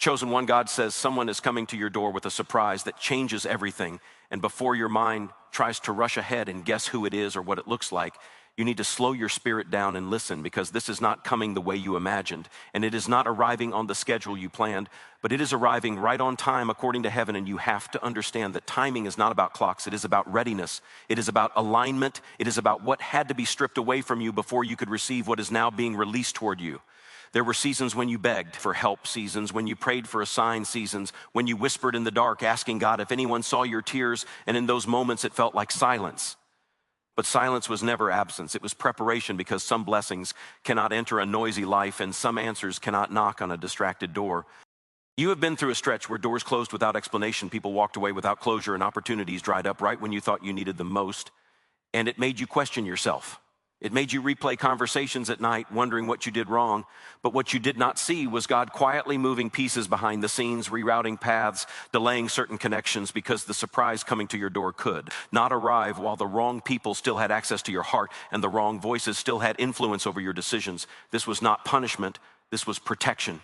Chosen one, God says someone is coming to your door with a surprise that changes everything. And before your mind tries to rush ahead and guess who it is or what it looks like, you need to slow your spirit down and listen, because this is not coming the way you imagined. And it is not arriving on the schedule you planned, but it is arriving right on time according to heaven. And you have to understand that timing is not about clocks. It is about readiness. It is about alignment. It is about what had to be stripped away from you before you could receive what is now being released toward you. There were seasons when you begged for help, seasons when you prayed for a sign, seasons when you whispered in the dark, asking God if anyone saw your tears, and in those moments it felt like silence. But silence was never absence. It was preparation, because some blessings cannot enter a noisy life and some answers cannot knock on a distracted door. You have been through a stretch where doors closed without explanation, people walked away without closure, and opportunities dried up right when you thought you needed them most, and it made you question yourself. It made you replay conversations at night, wondering what you did wrong. But what you did not see was God quietly moving pieces behind the scenes, rerouting paths, delaying certain connections, because the surprise coming to your door could not arrive while the wrong people still had access to your heart and the wrong voices still had influence over your decisions. This was not punishment. This was protection.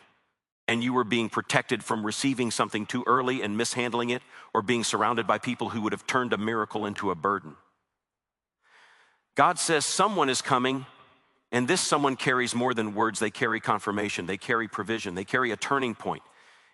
And you were being protected from receiving something too early and mishandling it, or being surrounded by people who would have turned a miracle into a burden. God says someone is coming, and this someone carries more than words. They carry confirmation, they carry provision, they carry a turning point.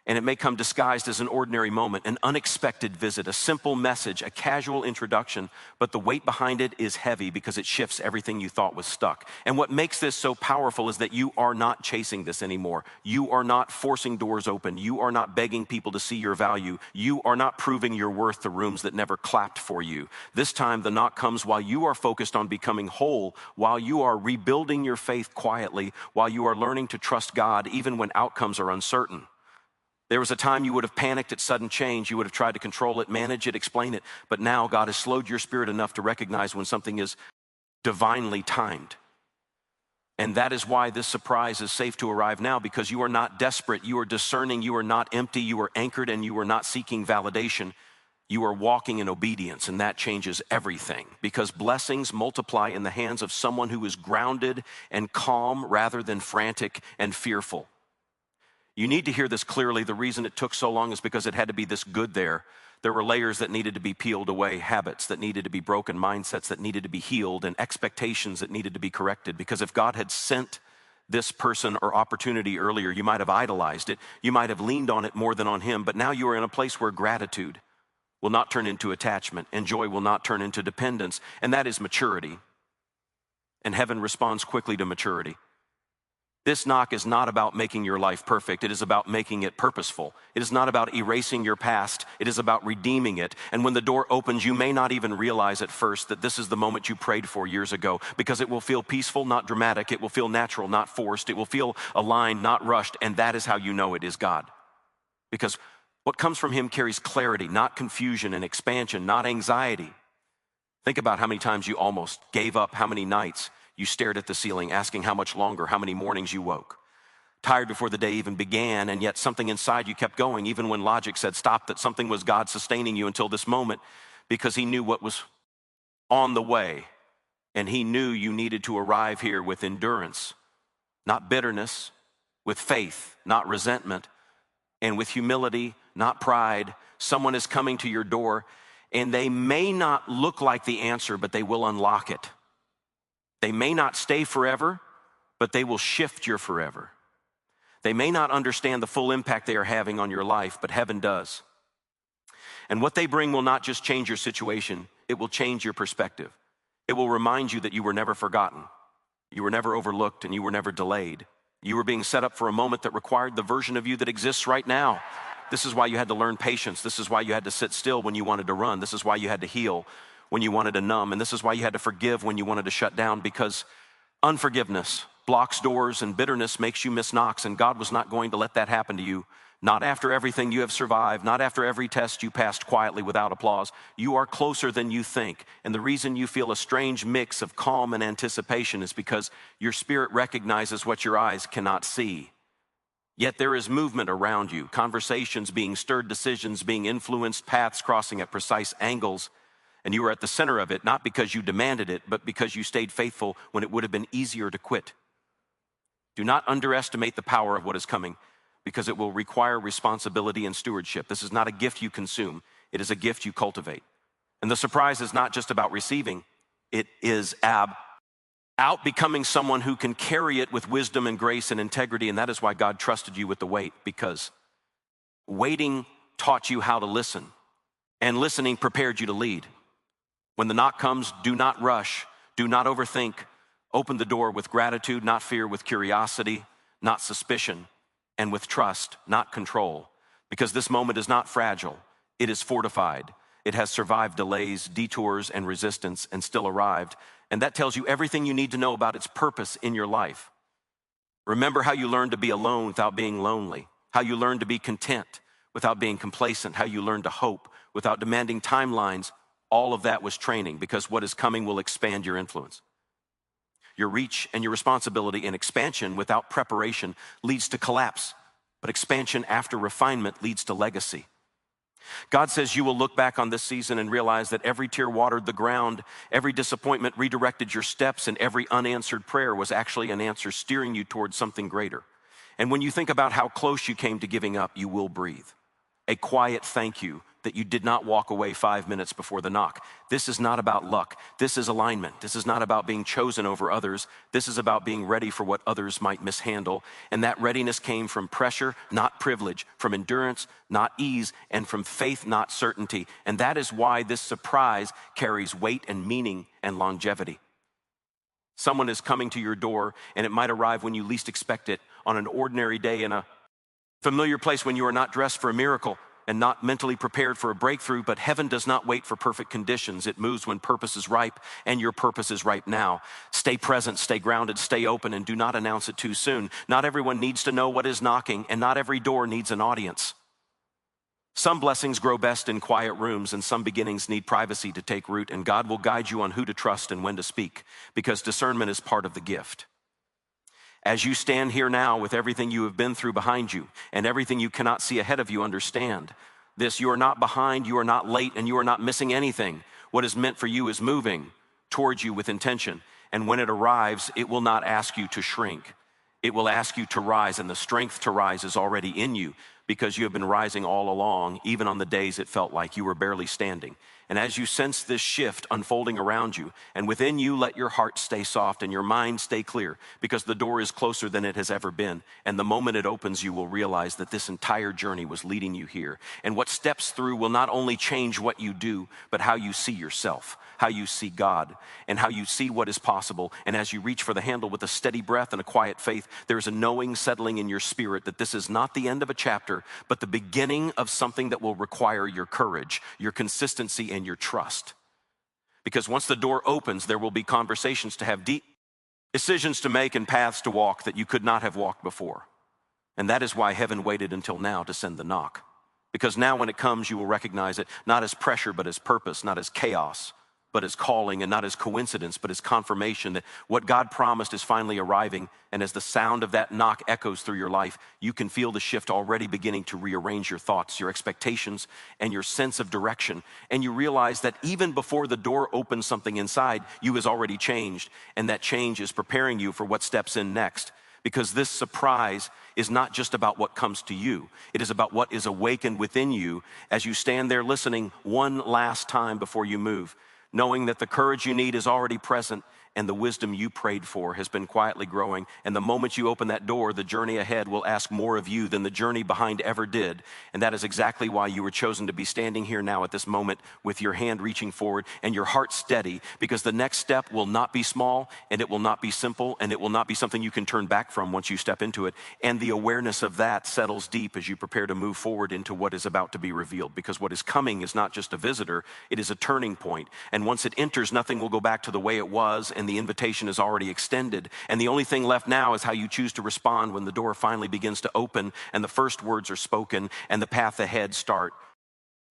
And it may come disguised as an ordinary moment, an unexpected visit, a simple message, a casual introduction, but the weight behind it is heavy because it shifts everything you thought was stuck. And what makes this so powerful is that you are not chasing this anymore. You are not forcing doors open. You are not begging people to see your value. You are not proving your worth to rooms that never clapped for you. This time the knock comes while you are focused on becoming whole, while you are rebuilding your faith quietly, while you are learning to trust God even when outcomes are uncertain. There was a time you would have panicked at sudden change. You would have tried to control it, manage it, explain it. But now God has slowed your spirit enough to recognize when something is divinely timed. And that is why this surprise is safe to arrive now, because you are not desperate. You are discerning. You are not empty. You are anchored, and you are not seeking validation. You are walking in obedience, and that changes everything, because blessings multiply in the hands of someone who is grounded and calm rather than frantic and fearful. You need to hear this clearly. The reason it took so long is because it had to be this good there. There were layers that needed to be peeled away, habits that needed to be broken, mindsets that needed to be healed, and expectations that needed to be corrected. Because if God had sent this person or opportunity earlier, you might have idolized it. You might have leaned on it more than on him. But now you are in a place where gratitude will not turn into attachment, and joy will not turn into dependence. And that is maturity. And heaven responds quickly to maturity. This knock is not about making your life perfect. It is about making it purposeful. It is not about erasing your past. It is about redeeming it. And when the door opens, you may not even realize at first that this is the moment you prayed for years ago, because it will feel peaceful, not dramatic. It will feel natural, not forced. It will feel aligned, not rushed. And that is how you know it is God. Because what comes from him carries clarity, not confusion, and expansion, not anxiety. Think about how many times you almost gave up, how many nights you stared at the ceiling, asking how much longer, how many mornings you woke. Tired before the day even began, and yet something inside you kept going, even when logic said stop, that something was God sustaining you until this moment, because he knew what was on the way, and he knew you needed to arrive here with endurance, not bitterness, with faith, not resentment, and with humility, not pride. Someone is coming to your door, and they may not look like the answer, but they will unlock it. They may not stay forever, but they will shift your forever. They may not understand the full impact they are having on your life, but heaven does. And what they bring will not just change your situation, it will change your perspective. It will remind you that you were never forgotten, you were never overlooked, and you were never delayed. You were being set up for a moment that required the version of you that exists right now. This is why you had to learn patience. This is why you had to sit still when you wanted to run. This is why you had to heal when you wanted to numb. And this is why you had to forgive when you wanted to shut down, because unforgiveness blocks doors and bitterness makes you miss knocks. And God was not going to let that happen to you. Not after everything you have survived, not after every test you passed quietly without applause. You are closer than you think. And the reason you feel a strange mix of calm and anticipation is because your spirit recognizes what your eyes cannot see. Yet there is movement around you, conversations being stirred, decisions being influenced, paths crossing at precise angles. And you were at the center of it, not because you demanded it, but because you stayed faithful when it would have been easier to quit. Do not underestimate the power of what is coming, because it will require responsibility and stewardship. This is not a gift you consume. It is a gift you cultivate. And the surprise is not just about receiving. It is out becoming someone who can carry it with wisdom and grace and integrity. And that is why God trusted you with the wait, because waiting taught you how to listen, and listening prepared you to lead. When the knock comes, do not rush, do not overthink. Open the door with gratitude, not fear, with curiosity, not suspicion, and with trust, not control. Because this moment is not fragile, it is fortified. It has survived delays, detours, and resistance, and still arrived. And that tells you everything you need to know about its purpose in your life. Remember how you learned to be alone without being lonely, how you learned to be content without being complacent, how you learned to hope without demanding timelines. All of that was training, because what is coming will expand your influence, your reach, and your responsibility. And expansion without preparation leads to collapse, but expansion after refinement leads to legacy. God says you will look back on this season and realize that every tear watered the ground, every disappointment redirected your steps, and every unanswered prayer was actually an answer steering you towards something greater. And when you think about how close you came to giving up, you will breathe a quiet thank you that you did not walk away 5 minutes before the knock. This is not about luck. This is alignment. This is not about being chosen over others. This is about being ready for what others might mishandle. And that readiness came from pressure, not privilege, from endurance, not ease, and from faith, not certainty. And that is why this surprise carries weight and meaning and longevity. Someone is coming to your door, and it might arrive when you least expect it, on an ordinary day in a familiar place, when you are not dressed for a miracle and not mentally prepared for a breakthrough. But heaven does not wait for perfect conditions. It moves when purpose is ripe, and your purpose is ripe now. Stay present, stay grounded, stay open, and do not announce it too soon. Not everyone needs to know what is knocking, and not every door needs an audience. Some blessings grow best in quiet rooms, and some beginnings need privacy to take root. And God will guide you on who to trust and when to speak, because discernment is part of the gift. As you stand here now with everything you have been through behind you and everything you cannot see ahead of you, understand this: you are not behind, you are not late, and you are not missing anything. What is meant for you is moving towards you with intention. And when it arrives, it will not ask you to shrink. It will ask you to rise, and the strength to rise is already in you, because you have been rising all along, even on the days it felt like you were barely standing. And as you sense this shift unfolding around you, and within you, let your heart stay soft and your mind stay clear, because the door is closer than it has ever been. And the moment it opens, you will realize that this entire journey was leading you here. And what steps through will not only change what you do, but how you see yourself, how you see God, and how you see what is possible. And as you reach for the handle with a steady breath and a quiet faith, there is a knowing settling in your spirit that this is not the end of a chapter, but the beginning of something that will require your courage, your consistency, and your trust. Because once the door opens, there will be conversations to have, deep decisions to make, and paths to walk that you could not have walked before. And that is why heaven waited until now to send the knock. Because now when it comes, you will recognize it not as pressure, but as purpose, not as chaos, but as calling, and not as coincidence, but as confirmation that what God promised is finally arriving. And as the sound of that knock echoes through your life, you can feel the shift already beginning to rearrange your thoughts, your expectations, and your sense of direction. And you realize that even before the door opens, something inside you has already changed, and that change is preparing you for what steps in next. Because this surprise is not just about what comes to you. It is about what is awakened within you as you stand there listening one last time before you move, knowing that the courage you need is already present, and the wisdom you prayed for has been quietly growing. And the moment you open that door, the journey ahead will ask more of you than the journey behind ever did. And that is exactly why you were chosen to be standing here now at this moment, with your hand reaching forward and your heart steady, because the next step will not be small, and it will not be simple, and it will not be something you can turn back from once you step into it. And the awareness of that settles deep as you prepare to move forward into what is about to be revealed, because what is coming is not just a visitor, it is a turning point. And once it enters, nothing will go back to the way it was, and the invitation is already extended. And the only thing left now is how you choose to respond when the door finally begins to open and the first words are spoken and the path ahead start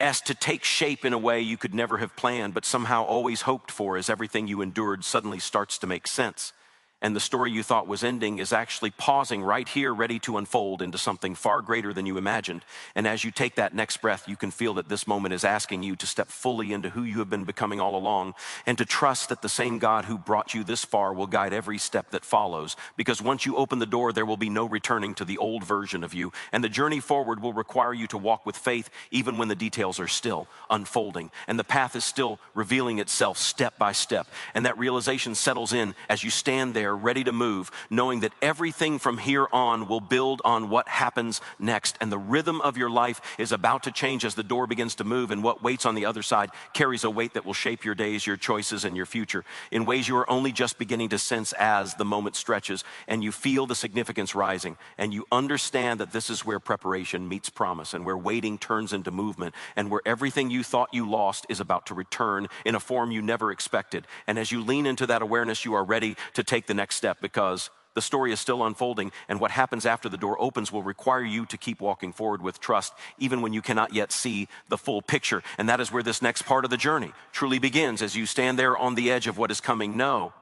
as to take shape in a way you could never have planned, but somehow always hoped for, as everything you endured suddenly starts to make sense. And the story you thought was ending is actually pausing right here, ready to unfold into something far greater than you imagined. And as you take that next breath, you can feel that this moment is asking you to step fully into who you have been becoming all along, and to trust that the same God who brought you this far will guide every step that follows. Because once you open the door, there will be no returning to the old version of you. And the journey forward will require you to walk with faith, even when the details are still unfolding. And the path is still revealing itself step by step. And that realization settles in as you stand there ready to move, knowing that everything from here on will build on what happens next. And the rhythm of your life is about to change as the door begins to move, and what waits on the other side carries a weight that will shape your days, your choices, and your future in ways you are only just beginning to sense as the moment stretches and you feel the significance rising, and you understand that this is where preparation meets promise, and where waiting turns into movement, and where everything you thought you lost is about to return in a form you never expected. And as you lean into that awareness, you are ready to take the next step, because the story is still unfolding, and what happens after the door opens will require you to keep walking forward with trust, even when you cannot yet see the full picture. And that is where this next part of the journey truly begins, as you stand there on the edge of what is coming, knowing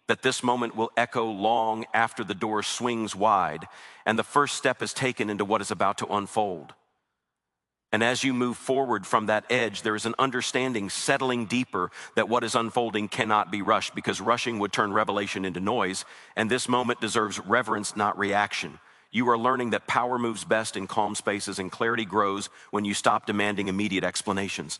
that this moment will echo long after the door swings wide, and the first step is taken into what is about to unfold. And as you move forward from that edge, there is an understanding settling deeper that what is unfolding cannot be rushed, because rushing would turn revelation into noise, and this moment deserves reverence, not reaction. You are learning that power moves best in calm spaces, and clarity grows when you stop demanding immediate explanations.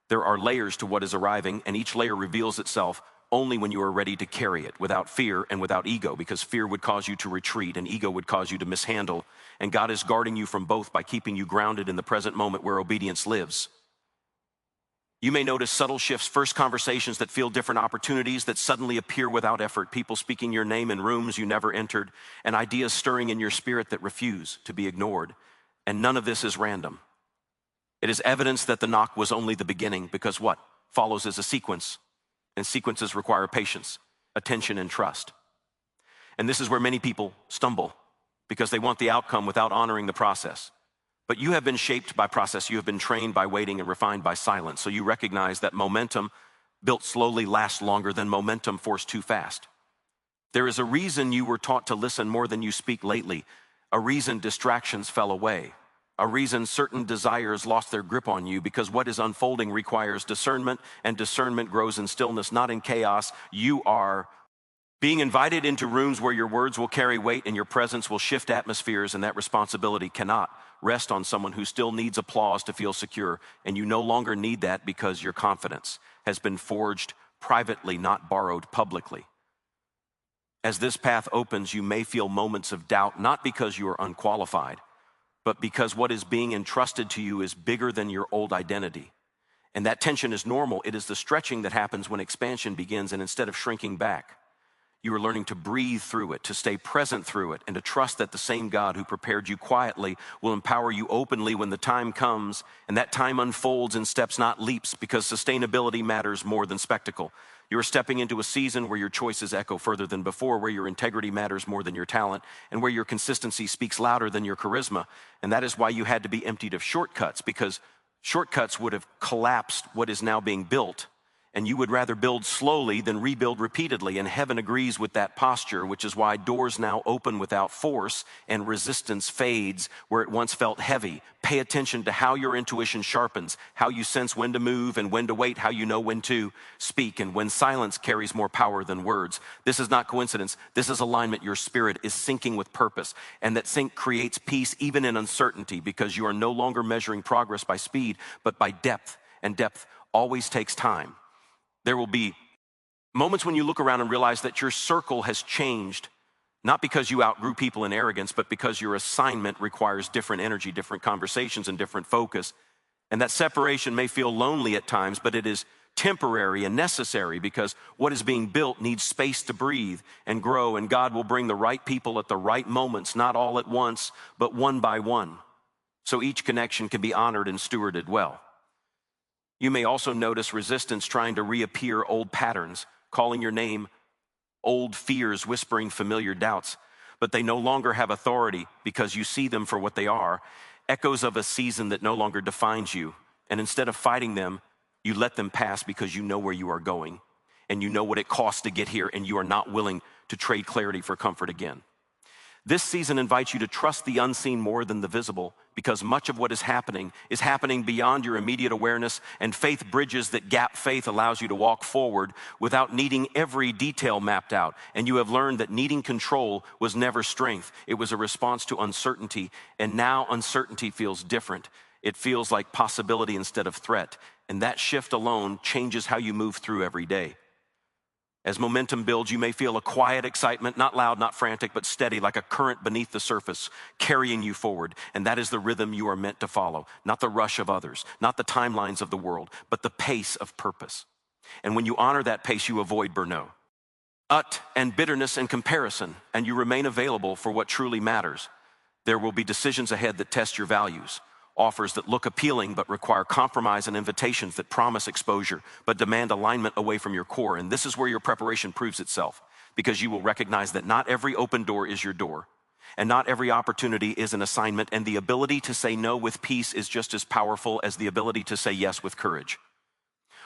There are layers to what is arriving, and each layer reveals itself only when you are ready to carry it, without fear and without ego, because fear would cause you to retreat and ego would cause you to mishandle. And God is guarding you from both by keeping you grounded in the present moment where obedience lives. You may notice subtle shifts, first conversations that feel different, opportunities that suddenly appear without effort, people speaking your name in rooms you never entered, and ideas stirring in your spirit that refuse to be ignored. And none of this is random. It is evidence that the knock was only the beginning, because what follows is a sequence. And sequences require patience, attention, and trust. And this is where many people stumble, because they want the outcome without honoring the process. But you have been shaped by process. You have been trained by waiting and refined by silence. So you recognize that momentum built slowly lasts longer than momentum forced too fast. There is a reason you were taught to listen more than you speak lately, a reason distractions fell away, a reason certain desires lost their grip on you, because what is unfolding requires discernment, and discernment grows in stillness, not in chaos. You are being invited into rooms where your words will carry weight and your presence will shift atmospheres, and that responsibility cannot rest on someone who still needs applause to feel secure, and you no longer need that, because your confidence has been forged privately, not borrowed publicly. As this path opens, you may feel moments of doubt, not because you are unqualified, but because what is being entrusted to you is bigger than your old identity. And that tension is normal. It is the stretching that happens when expansion begins, and instead of shrinking back, you are learning to breathe through it, to stay present through it, and to trust that the same God who prepared you quietly will empower you openly when the time comes, and that time unfolds in steps, not leaps, because sustainability matters more than spectacle. You are stepping into a season where your choices echo further than before, where your integrity matters more than your talent, and where your consistency speaks louder than your charisma. And that is why you had to be emptied of shortcuts, because shortcuts would have collapsed what is now being built. And you would rather build slowly than rebuild repeatedly. And heaven agrees with that posture, which is why doors now open without force and resistance fades where it once felt heavy. Pay attention to how your intuition sharpens, how you sense when to move and when to wait, how you know when to speak, and when silence carries more power than words. This is not coincidence. This is alignment. Your spirit is syncing with purpose, and that sync creates peace even in uncertainty, because you are no longer measuring progress by speed, but by depth, and depth always takes time. There will be moments when you look around and realize that your circle has changed, not because you outgrew people in arrogance, but because your assignment requires different energy, different conversations, and different focus. And that separation may feel lonely at times, but it is temporary and necessary, because what is being built needs space to breathe and grow, and God will bring the right people at the right moments, not all at once, but one by one, so each connection can be honored and stewarded well. You may also notice resistance trying to reappear old patterns, calling your name, old fears whispering familiar doubts, but they no longer have authority because you see them for what they are, echoes of a season that no longer defines you. And instead of fighting them, you let them pass because you know where you are going. and you know what it costs to get here, and you are not willing to trade clarity for comfort again. This season invites you to trust the unseen more than the visible, because much of what is happening beyond your immediate awareness, and faith bridges that gap. Faith allows you to walk forward without needing every detail mapped out. And you have learned that needing control was never strength. It was a response to uncertainty, and now uncertainty feels different. It feels like possibility instead of threat, and that shift alone changes how you move through every day. As momentum builds, you may feel a quiet excitement, not loud, not frantic, but steady, like a current beneath the surface, carrying you forward. And that is the rhythm you are meant to follow, not the rush of others, not the timelines of the world, but the pace of purpose. And when you honor that pace, you avoid burnout, and bitterness and comparison, and you remain available for what truly matters. There will be decisions ahead that test your values, offers that look appealing but require compromise, and invitations that promise exposure but demand alignment away from your core. And this is where your preparation proves itself, because you will recognize that not every open door is your door, and not every opportunity is an assignment, and the ability to say no with peace is just as powerful as the ability to say yes with courage.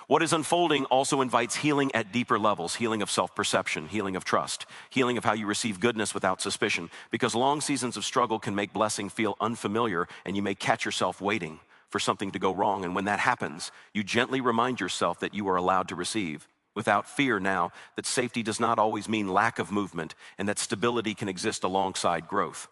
What is unfolding also invites healing at deeper levels, healing of self-perception, healing of trust, healing of how you receive goodness without suspicion, because long seasons of struggle can make blessing feel unfamiliar, and you may catch yourself waiting for something to go wrong. And when that happens, you gently remind yourself that you are allowed to receive without fear now, that safety does not always mean lack of movement, and that stability can exist alongside growth.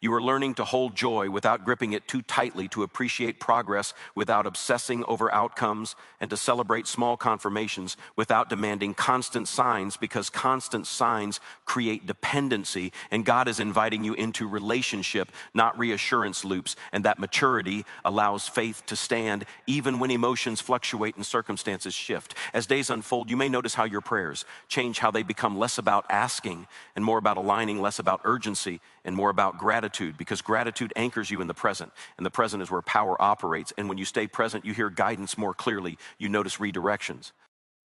You are learning to hold joy without gripping it too tightly, to appreciate progress without obsessing over outcomes, and to celebrate small confirmations without demanding constant signs, because constant signs create dependency, and God is inviting you into relationship, not reassurance loops, and that maturity allows faith to stand even when emotions fluctuate and circumstances shift. As days unfold, you may notice how your prayers change, how they become less about asking and more about aligning, less about urgency and more about gratitude, because gratitude anchors you in the present, and the present is where power operates. And when you stay present, you hear guidance more clearly. You notice redirections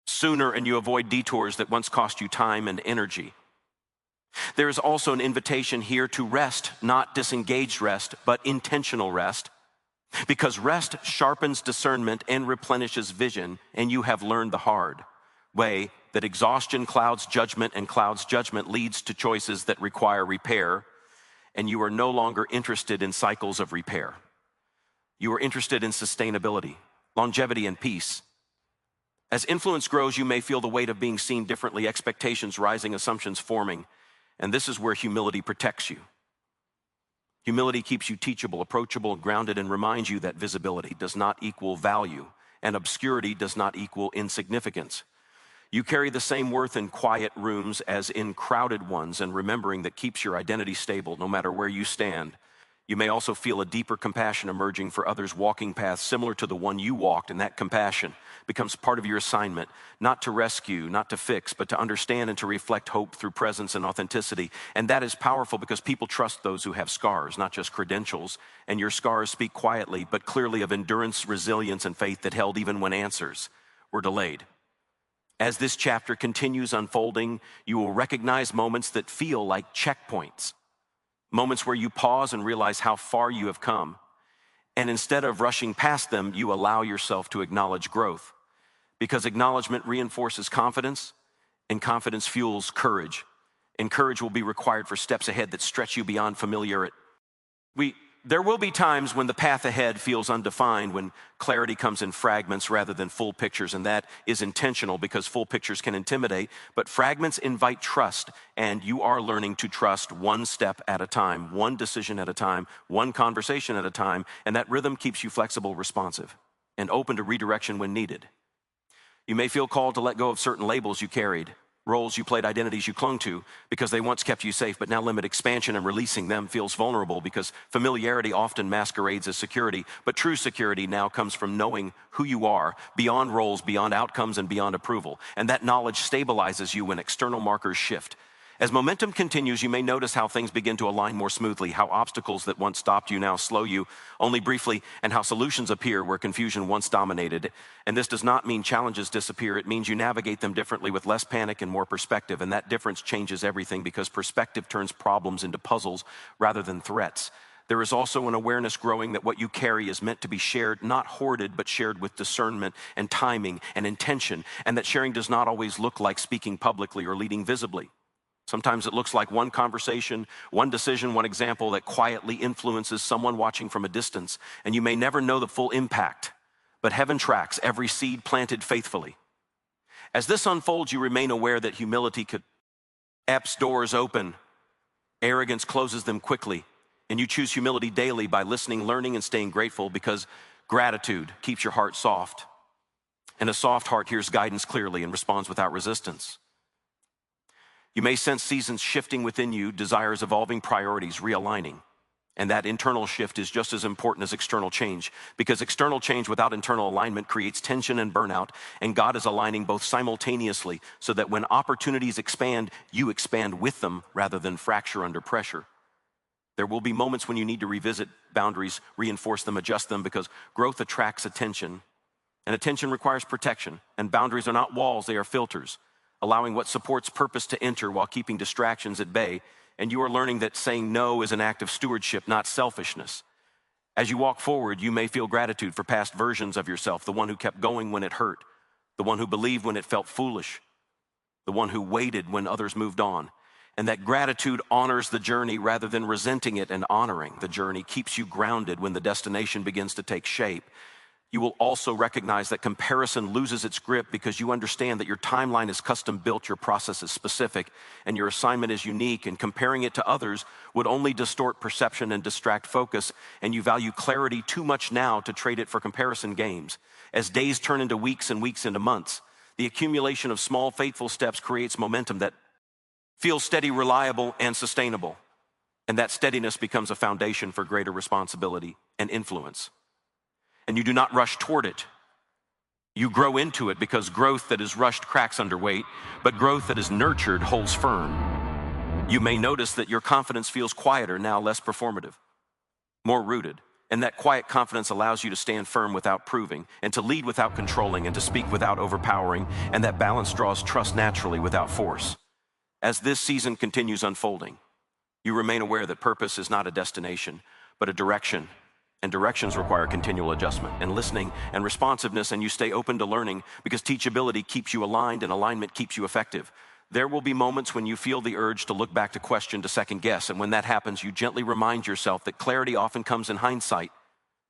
sooner, and you avoid detours that once cost you time and energy. There is also an invitation here to rest, not disengaged rest, but intentional rest, because rest sharpens discernment and replenishes vision, and you have learned the hard way that exhaustion clouds judgment, and clouds judgment leads to choices that require repair. And you are no longer interested in cycles of repair. You are interested in sustainability, longevity, and peace. As influence grows, you may feel the weight of being seen differently, expectations rising, assumptions forming. And this is where humility protects you. Humility keeps you teachable, approachable, and grounded, and reminds you that visibility does not equal value, and obscurity does not equal insignificance. You carry the same worth in quiet rooms as in crowded ones, and remembering that keeps your identity stable no matter where you stand. You may also feel a deeper compassion emerging for others walking paths similar to the one you walked, and that compassion becomes part of your assignment, not to rescue, not to fix, but to understand and to reflect hope through presence and authenticity. And that is powerful, because people trust those who have scars, not just credentials, and your scars speak quietly but clearly of endurance, resilience, and faith that held even when answers were delayed. As this chapter continues unfolding, you will recognize moments that feel like checkpoints, moments where you pause and realize how far you have come. And instead of rushing past them, you allow yourself to acknowledge growth, because acknowledgement reinforces confidence, and confidence fuels courage. And courage will be required for steps ahead that stretch you beyond familiarity. There will be times when the path ahead feels undefined, when clarity comes in fragments rather than full pictures, and that is intentional, because full pictures can intimidate, but fragments invite trust, and you are learning to trust one step at a time, one decision at a time, one conversation at a time, and that rhythm keeps you flexible, responsive, and open to redirection when needed. You may feel called to let go of certain labels you carried, roles you played, identities you clung to, because they once kept you safe, but now limit expansion, and releasing them feels vulnerable, because familiarity often masquerades as security. But true security now comes from knowing who you are, beyond roles, beyond outcomes, and beyond approval. And that knowledge stabilizes you when external markers shift. As momentum continues, you may notice how things begin to align more smoothly, how obstacles that once stopped you now slow you only briefly, and how solutions appear where confusion once dominated. And this does not mean challenges disappear. It means you navigate them differently, with less panic and more perspective. And that difference changes everything, because perspective turns problems into puzzles rather than threats. There is also an awareness growing that what you carry is meant to be shared, not hoarded, but shared with discernment and timing and intention, and that sharing does not always look like speaking publicly or leading visibly. Sometimes it looks like one conversation, one decision, one example that quietly influences someone watching from a distance, and you may never know the full impact, but heaven tracks every seed planted faithfully. As this unfolds, you remain aware that humility could Epps doors open, arrogance closes them quickly, and you choose humility daily by listening, learning, and staying grateful, because gratitude keeps your heart soft. And a soft heart hears guidance clearly and responds without resistance. You may sense seasons shifting within you, desires evolving, priorities realigning. And that internal shift is just as important as external change, because external change without internal alignment creates tension and burnout, and God is aligning both simultaneously so that when opportunities expand, you expand with them rather than fracture under pressure. There will be moments when you need to revisit boundaries, reinforce them, adjust them, because growth attracts attention, and attention requires protection, and boundaries are not walls, they are filters, allowing what supports purpose to enter while keeping distractions at bay. And you are learning that saying no is an act of stewardship, not selfishness. As you walk forward, you may feel gratitude for past versions of yourself, the one who kept going when it hurt, the one who believed when it felt foolish, the one who waited when others moved on. And that gratitude honors the journey rather than resenting it, and honoring the journey keeps you grounded when the destination begins to take shape. You will also recognize that comparison loses its grip because you understand that your timeline is custom built, your process is specific, and your assignment is unique, and comparing it to others would only distort perception and distract focus, and you value clarity too much now to trade it for comparison games. As days turn into weeks and weeks into months, the accumulation of small, faithful steps creates momentum that feels steady, reliable, and sustainable, and that steadiness becomes a foundation for greater responsibility and influence. And you do not rush toward it. You grow into it, because growth that is rushed cracks under weight, but growth that is nurtured holds firm. You may notice that your confidence feels quieter now, less performative, more rooted. And that quiet confidence allows you to stand firm without proving, and to lead without controlling, and to speak without overpowering. And that balance draws trust naturally without force. As this season continues unfolding, you remain aware that purpose is not a destination, but a direction. And directions require continual adjustment and listening and responsiveness, and you stay open to learning, because teachability keeps you aligned and alignment keeps you effective. There will be moments when you feel the urge to look back, to question, to second guess, and when that happens, you gently remind yourself that clarity often comes in hindsight,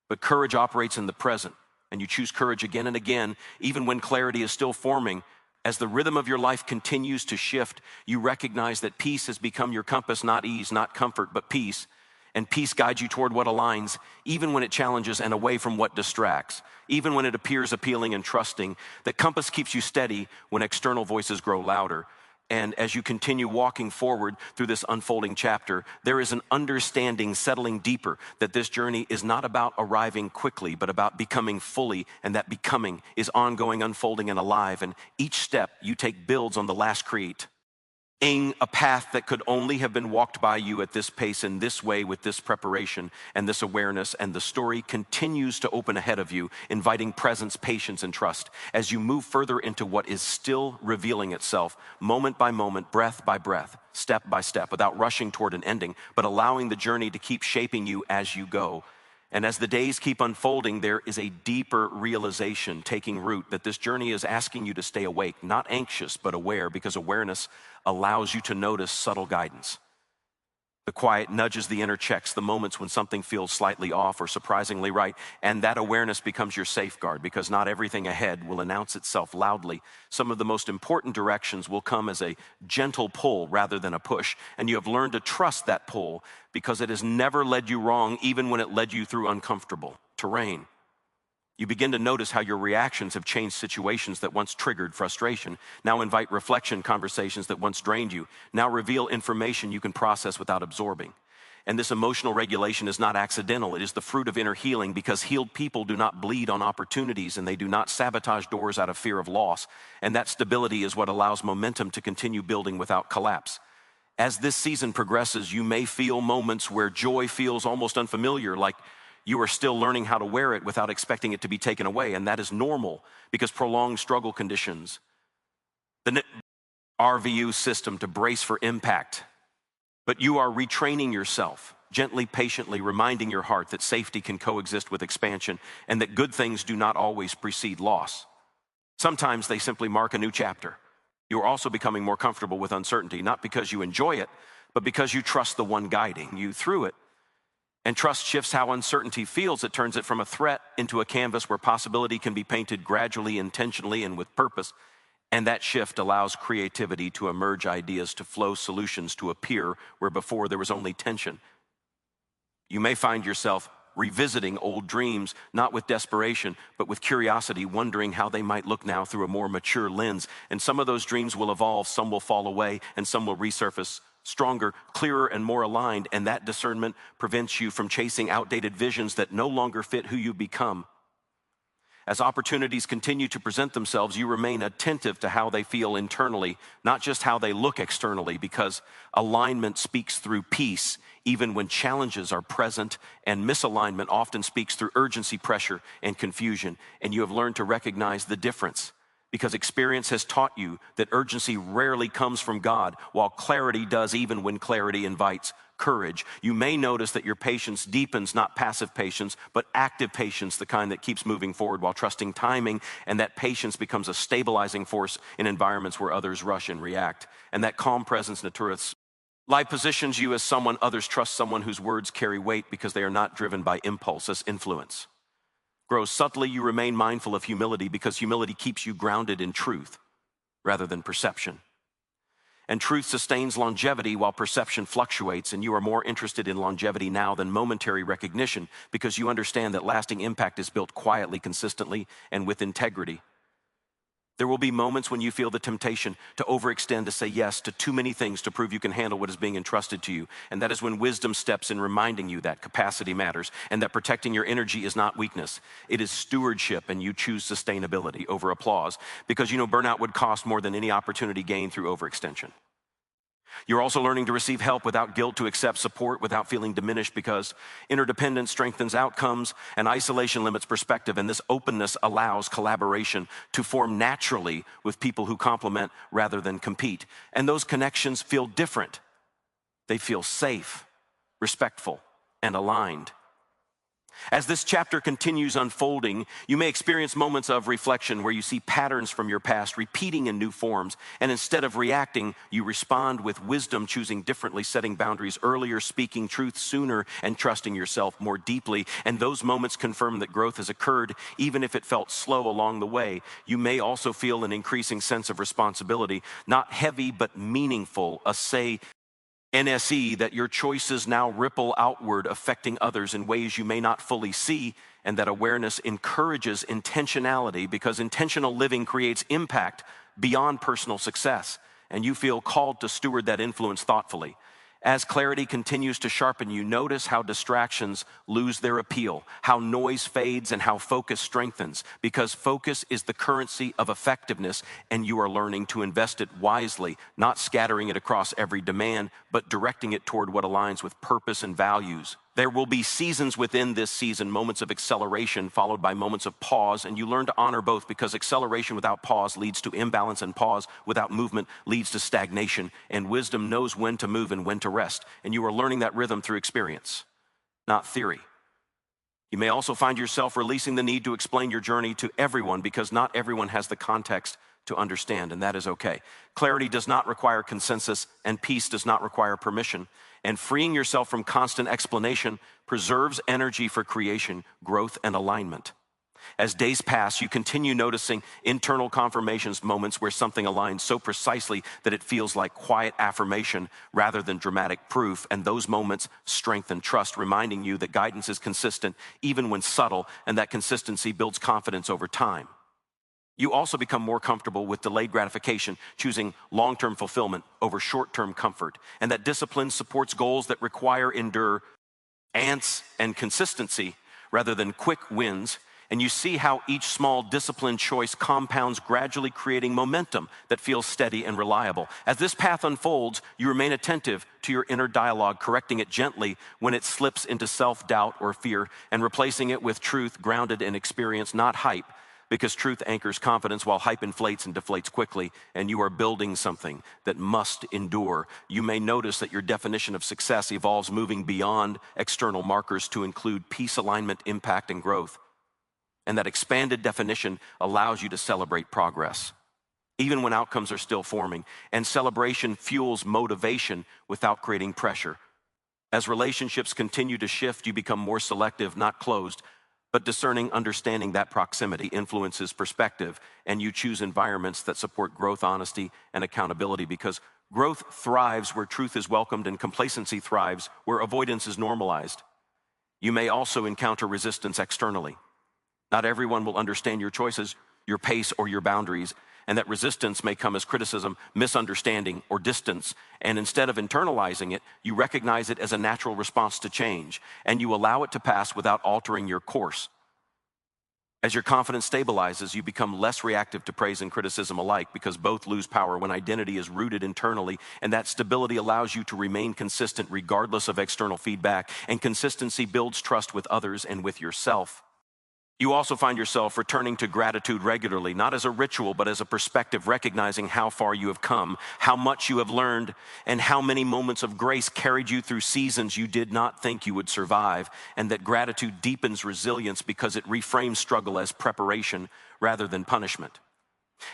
but courage operates in the present, and you choose courage again and again, even when clarity is still forming. As the rhythm of your life continues to shift, you recognize that peace has become your compass, not ease, not comfort, but peace. And peace guides you toward what aligns, even when it challenges, and away from what distracts, even when it appears appealing and trusting. The compass keeps you steady when external voices grow louder. And as you continue walking forward through this unfolding chapter, there is an understanding settling deeper that this journey is not about arriving quickly, but about becoming fully, and that becoming is ongoing, unfolding, and alive. And each step you take builds on the last create. A path that could only have been walked by you at this pace, in this way, with this preparation and this awareness, and the story continues to open ahead of you, inviting presence, patience, and trust as you move further into what is still revealing itself, moment by moment, breath by breath, step by step, without rushing toward an ending, but allowing the journey to keep shaping you as you go. And as the days keep unfolding, there is a deeper realization taking root that this journey is asking you to stay awake, not anxious, but aware, because awareness allows you to notice subtle guidance. The quiet nudges, the inner checks, the moments when something feels slightly off or surprisingly right, and that awareness becomes your safeguard, because not everything ahead will announce itself loudly. Some of the most important directions will come as a gentle pull rather than a push, and you have learned to trust that pull, because it has never led you wrong, even when it led you through uncomfortable terrain. You begin to notice how your reactions have changed situations that once triggered frustration, now invite reflection, conversations that once drained you, now reveal information you can process without absorbing. And this emotional regulation is not accidental. It is the fruit of inner healing, because healed people do not bleed on opportunities, and they do not sabotage doors out of fear of loss. And that stability is what allows momentum to continue building without collapse. As this season progresses, you may feel moments where joy feels almost unfamiliar, like you are still learning how to wear it without expecting it to be taken away. And that is normal, because prolonged struggle conditions the RVU system to brace for impact. But you are retraining yourself gently, patiently reminding your heart that safety can coexist with expansion and that good things do not always precede loss. Sometimes they simply mark a new chapter. You are also becoming more comfortable with uncertainty, not because you enjoy it, but because you trust the one guiding you through it. And trust shifts how uncertainty feels. It turns it from a threat into a canvas where possibility can be painted gradually, intentionally, and with purpose. And that shift allows creativity to emerge, ideas to flow, solutions to appear where before there was only tension. You may find yourself revisiting old dreams, not with desperation, but with curiosity, wondering how they might look now through a more mature lens. And some of those dreams will evolve, some will fall away, and some will resurface stronger, clearer, and more aligned. And that discernment prevents you from chasing outdated visions that no longer fit who you become. As opportunities continue to present themselves, you remain attentive to how they feel internally, not just how they look externally, because alignment speaks through peace, even when challenges are present, and misalignment often speaks through urgency, pressure, and confusion. And you have learned to recognize the difference, because experience has taught you that urgency rarely comes from God, while clarity does, even when clarity invites courage. You may notice that your patience deepens, not passive patience, but active patience, the kind that keeps moving forward while trusting timing, and that patience becomes a stabilizing force in environments where others rush and react. And that calm presence, Naturus, life positions you as someone others trust, someone whose words carry weight because they are not driven by impulse as influence. Grow subtly, you remain mindful of humility because humility keeps you grounded in truth rather than perception. And truth sustains longevity while perception fluctuates, and you are more interested in longevity now than momentary recognition because you understand that lasting impact is built quietly, consistently, and with integrity. There will be moments when you feel the temptation to overextend, to say yes to too many things to prove you can handle what is being entrusted to you. And that is when wisdom steps in, reminding you that capacity matters and that protecting your energy is not weakness. It is stewardship, and you choose sustainability over applause because you know burnout would cost more than any opportunity gained through overextension. You're also learning to receive help without guilt, to accept support without feeling diminished, because interdependence strengthens outcomes and isolation limits perspective. And this openness allows collaboration to form naturally with people who complement rather than compete. And those connections feel different. They feel safe, respectful, and aligned. As this chapter continues unfolding, you may experience moments of reflection where you see patterns from your past repeating in new forms, and instead of reacting, you respond with wisdom, choosing differently, setting boundaries earlier, speaking truth sooner, and trusting yourself more deeply. And those moments confirm that growth has occurred, even if it felt slow along the way. You may also feel an increasing sense of responsibility, not heavy but meaningful, NSE, that your choices now ripple outward, affecting others in ways you may not fully see, and that awareness encourages intentionality because intentional living creates impact beyond personal success, and you feel called to steward that influence thoughtfully. As clarity continues to sharpen, you notice how distractions lose their appeal, how noise fades, and how focus strengthens, because focus is the currency of effectiveness, and you are learning to invest it wisely, not scattering it across every demand, but directing it toward what aligns with purpose and values. There will be seasons within this season, moments of acceleration followed by moments of pause, and you learn to honor both, because acceleration without pause leads to imbalance, and pause without movement leads to stagnation, and wisdom knows when to move and when to rest, and you are learning that rhythm through experience, not theory. You may also find yourself releasing the need to explain your journey to everyone, because not everyone has the context to understand, and that is okay. Clarity does not require consensus, and peace does not require permission. And freeing yourself from constant explanation preserves energy for creation, growth, and alignment. As days pass, you continue noticing internal confirmations, moments where something aligns so precisely that it feels like quiet affirmation rather than dramatic proof. And those moments strengthen trust, reminding you that guidance is consistent even when subtle, and that consistency builds confidence over time. You also become more comfortable with delayed gratification, choosing long-term fulfillment over short-term comfort, and that discipline supports goals that require endurance and consistency rather than quick wins. And you see how each small discipline choice compounds, gradually creating momentum that feels steady and reliable. As this path unfolds, you remain attentive to your inner dialogue, correcting it gently when it slips into self-doubt or fear, and replacing it with truth grounded in experience, not hype. because truth anchors confidence while hype inflates and deflates quickly, and you are building something that must endure. You may notice that your definition of success evolves, moving beyond external markers to include peace, alignment, impact, and growth. And that expanded definition allows you to celebrate progress, even when outcomes are still forming. And celebration fuels motivation without creating pressure. As relationships continue to shift, you become more selective, not closed, but discerning, understanding that proximity influences perspective, and you choose environments that support growth, honesty, and accountability, because growth thrives where truth is welcomed and complacency thrives where avoidance is normalized. You may also encounter resistance externally. Not everyone will understand your choices, your pace, or your boundaries, and that resistance may come as criticism, misunderstanding, or distance. And instead of internalizing it, you recognize it as a natural response to change, and you allow it to pass without altering your course. As your confidence stabilizes, you become less reactive to praise and criticism alike, because both lose power when identity is rooted internally, and that stability allows you to remain consistent regardless of external feedback, and consistency builds trust with others and with yourself. You also find yourself returning to gratitude regularly, not as a ritual, but as a perspective, recognizing how far you have come, how much you have learned, and how many moments of grace carried you through seasons you did not think you would survive, and that gratitude deepens resilience because it reframes struggle as preparation rather than punishment.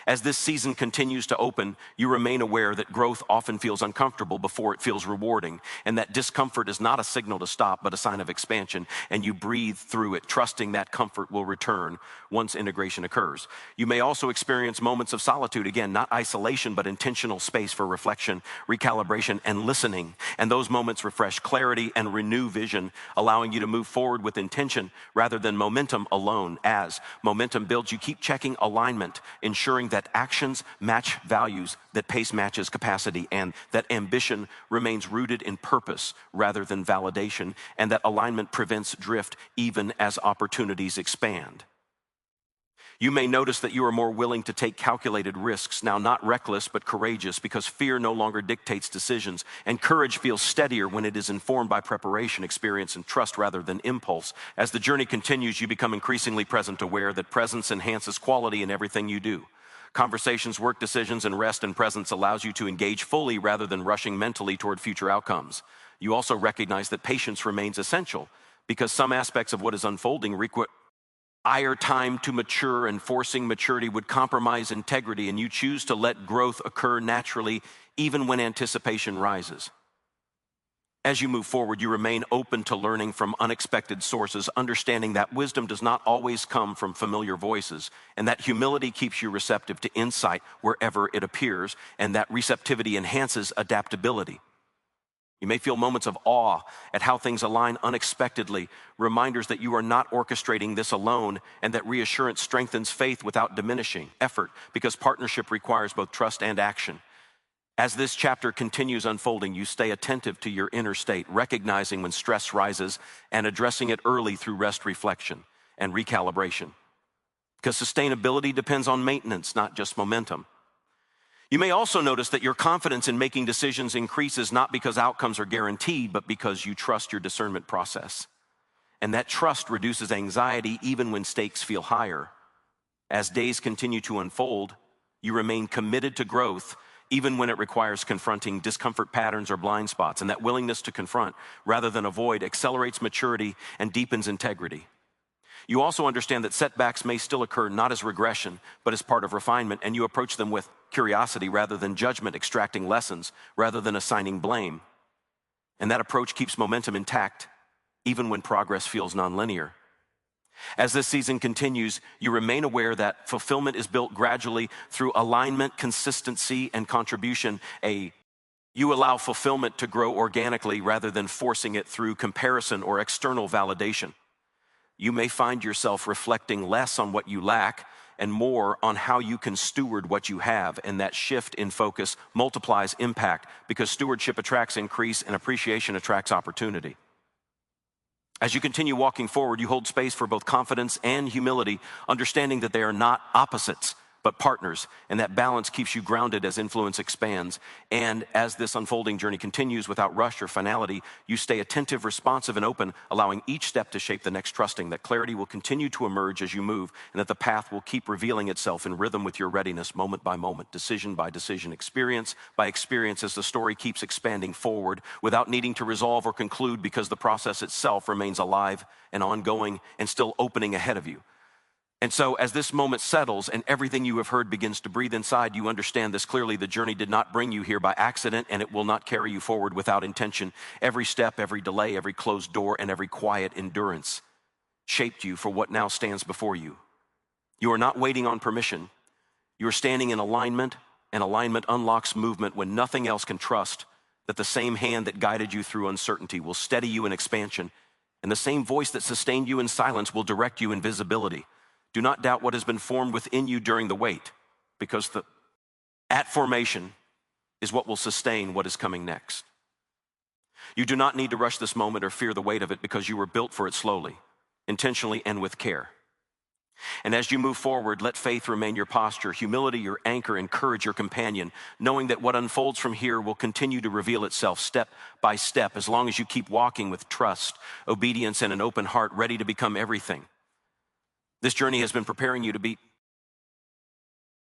As this season continues to open, you remain aware that growth often feels uncomfortable before it feels rewarding, and that discomfort is not a signal to stop, but a sign of expansion, and you breathe through it, trusting that comfort will return once integration occurs. You may also experience moments of solitude, again, not isolation, but intentional space for reflection, recalibration, and listening, and those moments refresh clarity and renew vision, allowing you to move forward with intention rather than momentum alone. As momentum builds, you keep checking alignment, ensuring that actions match values, that pace matches capacity, and that ambition remains rooted in purpose rather than validation, and that alignment prevents drift even as opportunities expand. You may notice that you are more willing to take calculated risks, now not reckless but courageous, because fear no longer dictates decisions, and courage feels steadier when it is informed by preparation, experience, and trust rather than impulse. As the journey continues, you become increasingly present, aware that presence enhances quality in everything you do. Conversations, work decisions, and rest and presence allows you to engage fully rather than rushing mentally toward future outcomes. You also recognize that patience remains essential, because some aspects of what is unfolding require time to mature, and forcing maturity would compromise integrity, and you choose to let growth occur naturally even when anticipation rises. As you move forward, you remain open to learning from unexpected sources, understanding that wisdom does not always come from familiar voices, and that humility keeps you receptive to insight wherever it appears, and that receptivity enhances adaptability. You may feel moments of awe at how things align unexpectedly, reminders that you are not orchestrating this alone, and that reassurance strengthens faith without diminishing effort, because partnership requires both trust and action. As this chapter continues unfolding, you stay attentive to your inner state, recognizing when stress rises and addressing it early through rest, reflection, and recalibration. Because sustainability depends on maintenance, not just momentum. You may also notice that your confidence in making decisions increases, not because outcomes are guaranteed, but because you trust your discernment process. And that trust reduces anxiety even when stakes feel higher. As days continue to unfold, you remain committed to growth, even when it requires confronting discomfort patterns or blind spots, and that willingness to confront rather than avoid accelerates maturity and deepens integrity. You also understand that setbacks may still occur not as regression, but as part of refinement, and you approach them with curiosity rather than judgment, extracting lessons rather than assigning blame. And that approach keeps momentum intact, even when progress feels nonlinear. As this season continues, you remain aware that fulfillment is built gradually through alignment, consistency, and contribution. You allow fulfillment to grow organically rather than forcing it through comparison or external validation. You may find yourself reflecting less on what you lack and more on how you can steward what you have, and that shift in focus multiplies impact, because stewardship attracts increase and appreciation attracts opportunity. As you continue walking forward, you hold space for both confidence and humility, understanding that they are not opposites, but partners. And that balance keeps you grounded as influence expands. And as this unfolding journey continues without rush or finality, you stay attentive, responsive, and open, allowing each step to shape the next, trusting that clarity will continue to emerge as you move, and that the path will keep revealing itself in rhythm with your readiness, moment by moment, decision by decision, experience by experience, as the story keeps expanding forward without needing to resolve or conclude, because the process itself remains alive and ongoing and still opening ahead of you. And so as this moment settles and everything you have heard begins to breathe inside, you understand this clearly. The journey did not bring you here by accident, and it will not carry you forward without intention. Every step, every delay, every closed door, and every quiet endurance shaped you for what now stands before you. You are not waiting on permission. You are standing in alignment, and alignment unlocks movement when nothing else can. Trust that the same hand that guided you through uncertainty will steady you in expansion, and the same voice that sustained you in silence will direct you in visibility. Do not doubt what has been formed within you during the wait, because at formation is what will sustain what is coming next. You do not need to rush this moment or fear the weight of it, because you were built for it slowly, intentionally, and with care. And as you move forward, let faith remain your posture, humility your anchor, and courage your companion, knowing that what unfolds from here will continue to reveal itself step by step, as long as you keep walking with trust, obedience, and an open heart, ready to become everything this journey has been preparing you to be.